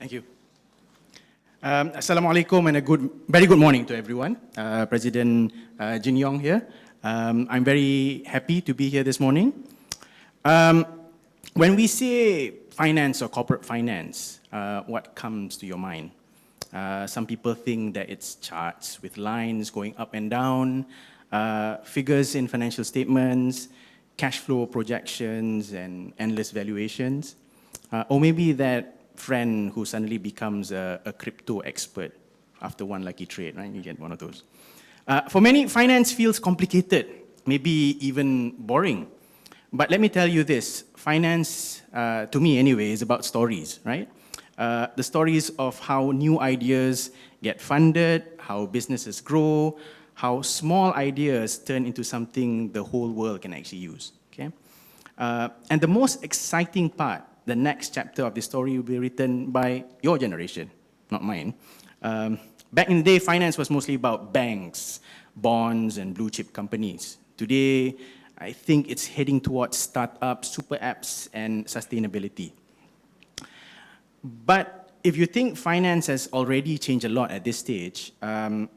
Thank you. Assalamu alaikum and very good morning to everyone. President Jin Yong here. I'm very happy to be here this morning. When we say finance or corporate finance, what comes to your mind? Some people think that it's charts with lines going up and down, figures in financial statements, cash flow projections, and endless valuations. Or maybe that friend who suddenly becomes a crypto expert after one lucky trade, right? You get one of those. For many, finance feels complicated, maybe even boring. But let me tell you this, finance, to me anyway, is about stories, right? The stories of how new ideas get funded, how businesses grow, how small ideas turn into something the whole world can actually use, okay? And the most exciting part, the next chapter of the story will be written by your generation, not mine. Back in the day, finance was mostly about banks, bonds, and blue chip companies. Today, I think it's heading towards startups, super apps, and sustainability. But if you think finance has already changed a lot at this stage, I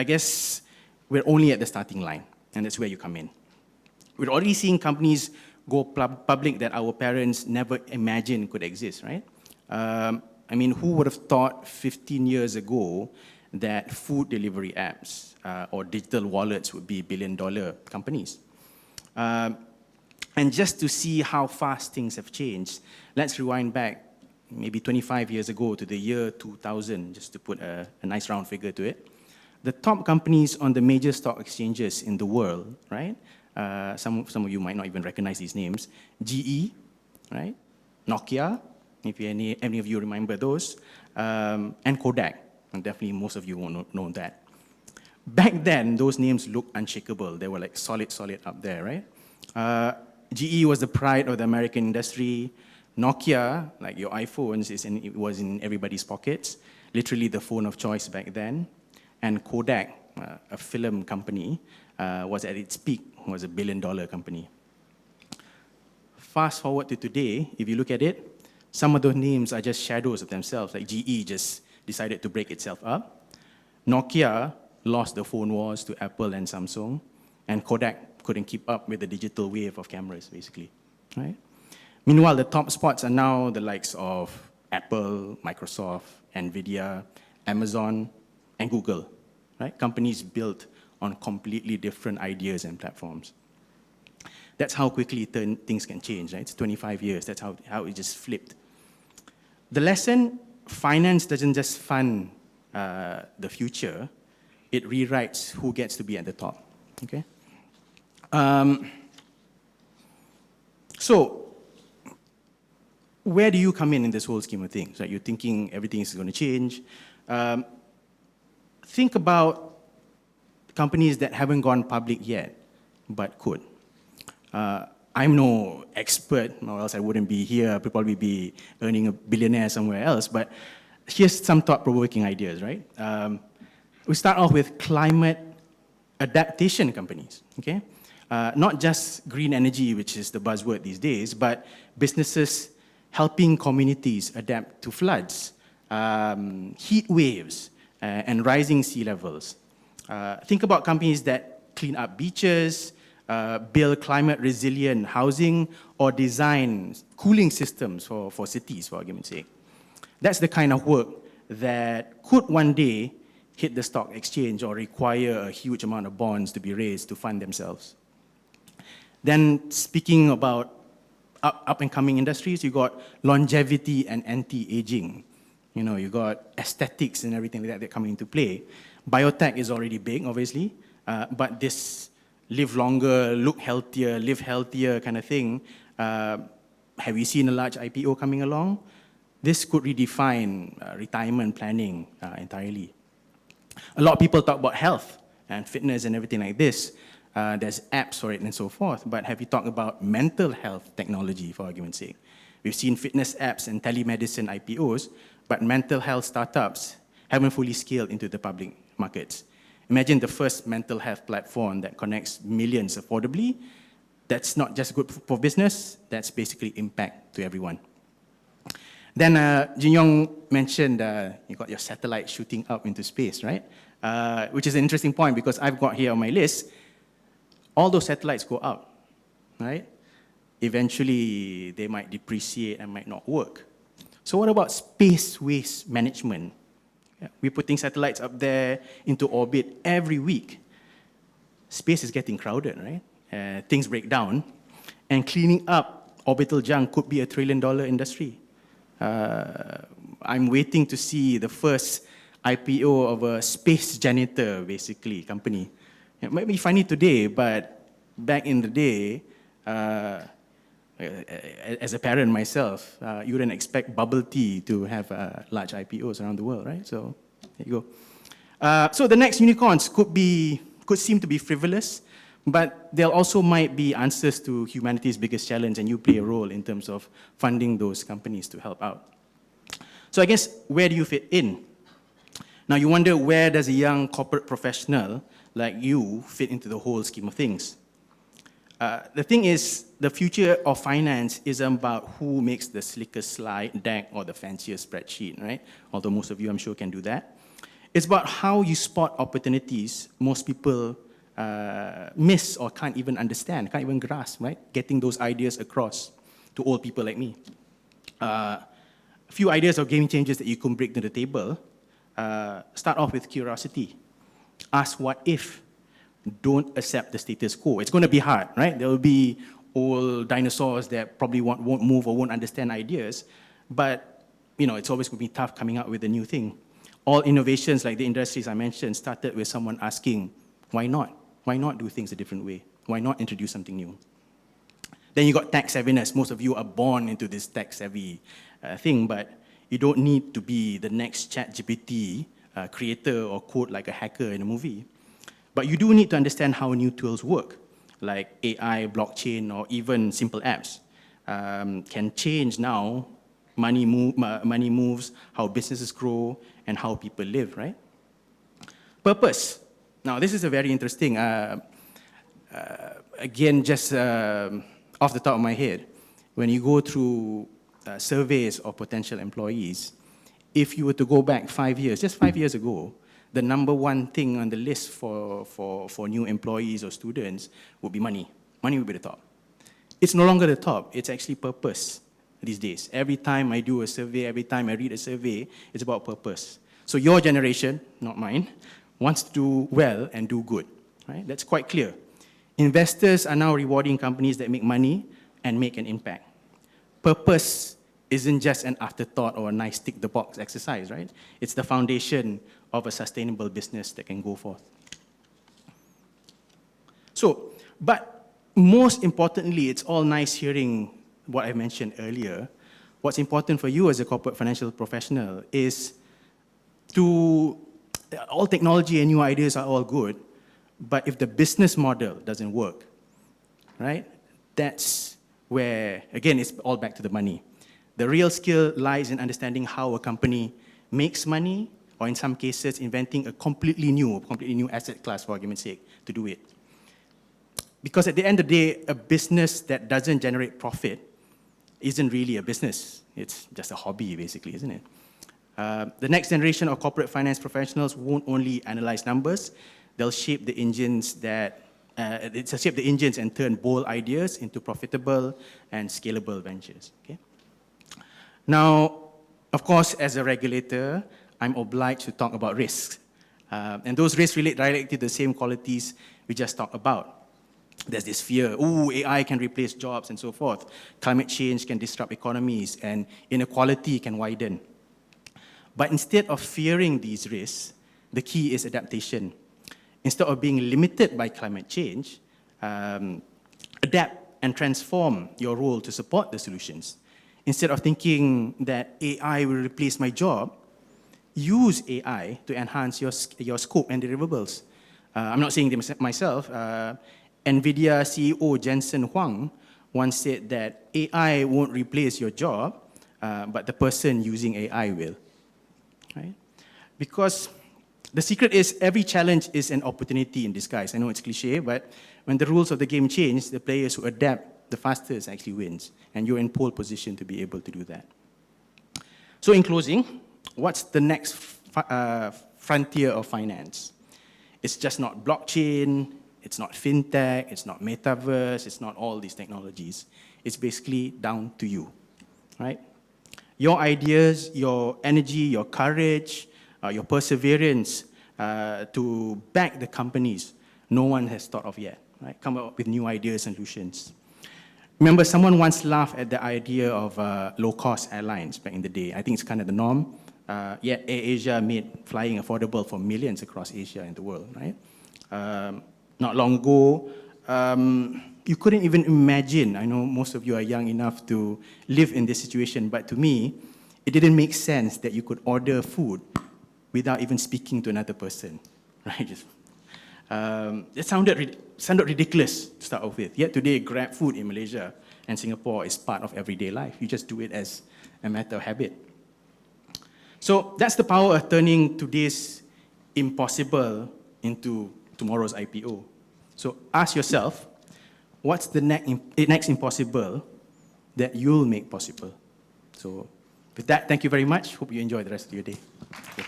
guess we're only at the starting line, and that's where you come in. We're already seeing companies go public that our parents never imagined could exist, right? I mean, who would have thought 15 years ago that food delivery apps or digital wallets would be billion-dollar companies? And just to see how fast things have changed, let's rewind back maybe 25 years ago to the year 2000, just to put a nice round figure to it. The top companies on the major stock exchanges in the world, right? Some of you might not even recognize these names. GE, right? Nokia, if any of you remember those, and Kodak, and definitely most of you won't know that. Back then, those names looked unshakable. They were like solid up there, right? GE was the pride of the American industry. Nokia, like your iPhones, it was in everybody's pockets, literally the phone of choice back then. And Kodak, a film company, was at its peak, was a billion-dollar company. Fast forward to today, if you look at it, some of those names are just shadows of themselves, like GE just decided to break itself up. Nokia lost the phone wars to Apple and Samsung, and Kodak couldn't keep up with the digital wave of cameras, basically, right? Meanwhile, the top spots are now the likes of Apple, Microsoft, Nvidia, Amazon, and Google, right? Companies built on completely different ideas and platforms. That's how quickly things can change, right? It's 25 years, that's how it just flipped. The lesson, finance doesn't just fund the future, it rewrites who gets to be at the top, okay? So, where do you come in this whole scheme of things? Right? You're thinking everything is going to change. Think about companies that haven't gone public yet, but could. I'm no expert, or else I wouldn't be here. I'd probably be earning a billionaire somewhere else, but here's some thought-provoking ideas, right? We start off with climate adaptation companies, okay? Not just green energy, which is the buzzword these days, but businesses helping communities adapt to floods, heat waves, and rising sea levels. Think about companies that clean up beaches, build climate-resilient housing, or design cooling systems for cities, for argument's sake. That's the kind of work that could one day hit the stock exchange or require a huge amount of bonds to be raised to fund themselves. Then, speaking about up-and-coming industries, you got longevity and anti-aging. You know, you got aesthetics and everything like that coming into play. Biotech is already big, obviously, but this live longer, look healthier, live healthier kind of thing, have you seen a large IPO coming along? This could redefine retirement planning entirely. A lot of people talk about health and fitness and everything like this. There's apps for it and so forth, but have you talked about mental health technology, for argument's sake? We've seen fitness apps and telemedicine IPOs, but mental health startups haven't fully scaled into the public markets. Imagine the first mental health platform that connects millions affordably. That's not just good for business, that's basically impact to everyone. Then Jin Yong mentioned you got your satellite shooting up into space, right? Which is an interesting point because I've got here on my list, all those satellites go up, right? Eventually, they might depreciate and might not work. So what about space waste management? Yeah, we're putting satellites up there into orbit every week. Space is getting crowded, right? Things break down. And cleaning up orbital junk could be $1 trillion industry. I'm waiting to see the first IPO of a space janitor, basically, company. It might be funny today, but back in the day, as a parent myself, you wouldn't expect bubble tea to have large IPOs around the world, right? So there you go. So the next unicorns could seem to be frivolous, but there also might be answers to humanity's biggest challenge, and you play a role in terms of funding those companies to help out. So I guess, where do you fit in? Now you wonder, where does a young corporate professional like you fit into the whole scheme of things? The thing is, the future of finance isn't about who makes the slickest slide deck or the fanciest spreadsheet, right? Although most of you, I'm sure, can do that. It's about how you spot opportunities most people miss or can't even understand, can't even grasp, right? Getting those ideas across to old people like me. A few ideas of game changers that you can bring to the table. Start off with curiosity. Ask what if. Don't accept the status quo. It's going to be hard, right? There will be old dinosaurs that probably won't move or won't understand ideas, but it's always going to be tough coming up with a new thing. All innovations, like the industries I mentioned, started with someone asking, why not? Why not do things a different way? Why not introduce something new? Then you got tech savviness. Most of you are born into this tech-savvy thing, but you don't need to be the next ChatGPT creator or code like a hacker in a movie. But you do need to understand how new tools work, like AI, blockchain, or even simple apps. Can change now, money moves, how businesses grow, and how people live, right? Purpose. Now, this is a very interesting, again, just off the top of my head, when you go through surveys of potential employees, if you were to go back 5 years, just 5 years ago, the number one thing on the list for new employees or students would be money. Money would be the top. It's no longer the top. It's actually purpose these days. Every time I do a survey, every time I read a survey, it's about purpose. So your generation, not mine, wants to do well and do good. Right? That's quite clear. Investors are now rewarding companies that make money and make an impact. Purpose isn't just an afterthought or a nice tick-the-box exercise, right? It's the foundation of a sustainable business that can go forth. So, but most importantly, it's all nice hearing what I mentioned earlier. What's important for you as a corporate financial professional is all technology and new ideas are all good, but if the business model doesn't work, right? That's where, again, it's all back to the money. The real skill lies in understanding how a company makes money, or in some cases, inventing a completely new asset class, for argument's sake, to do it. Because at the end of the day, a business that doesn't generate profit isn't really a business. It's just a hobby, basically, isn't it? The next generation of corporate finance professionals won't only analyze numbers, they'll shape the engines and turn bold ideas into profitable and scalable ventures. Okay? Now, of course, as a regulator, I'm obliged to talk about risks. And those risks relate directly to the same qualities we just talked about. There's this fear, AI can replace jobs and so forth. Climate change can disrupt economies and inequality can widen. But instead of fearing these risks, the key is adaptation. Instead of being limited by climate change, adapt and transform your role to support the solutions. Instead of thinking that AI will replace my job, use AI to enhance your scope and deliverables. I'm not saying this myself. NVIDIA CEO Jensen Huang once said that AI won't replace your job, but the person using AI will. Right? Because the secret is every challenge is an opportunity in disguise. I know it's cliche, but when the rules of the game change, the players who adapt the fastest actually wins, and you're in pole position to be able to do that. So in closing, what's the next frontier of finance? It's just not blockchain, it's not fintech, it's not metaverse, it's not all these technologies. It's basically down to you, right? Your ideas, your energy, your courage, your perseverance to back the companies no one has thought of yet, right? Come up with new ideas and solutions. Remember, someone once laughed at the idea of low-cost airlines back in the day. I think it's kind of the norm. Yet AirAsia made flying affordable for millions across Asia and the world, right? Not long ago, you couldn't even imagine, I know most of you are young enough to live in this situation, but to me, it didn't make sense that you could order food without even speaking to another person, right? It sounded ridiculous to start off with. Yet today, Grab food in Malaysia and Singapore is part of everyday life. You just do it as a matter of habit. So that's the power of turning today's impossible into tomorrow's IPO. So ask yourself, what's the next impossible that you'll make possible? So with that, thank you very much. Hope you enjoy the rest of your day. Okay.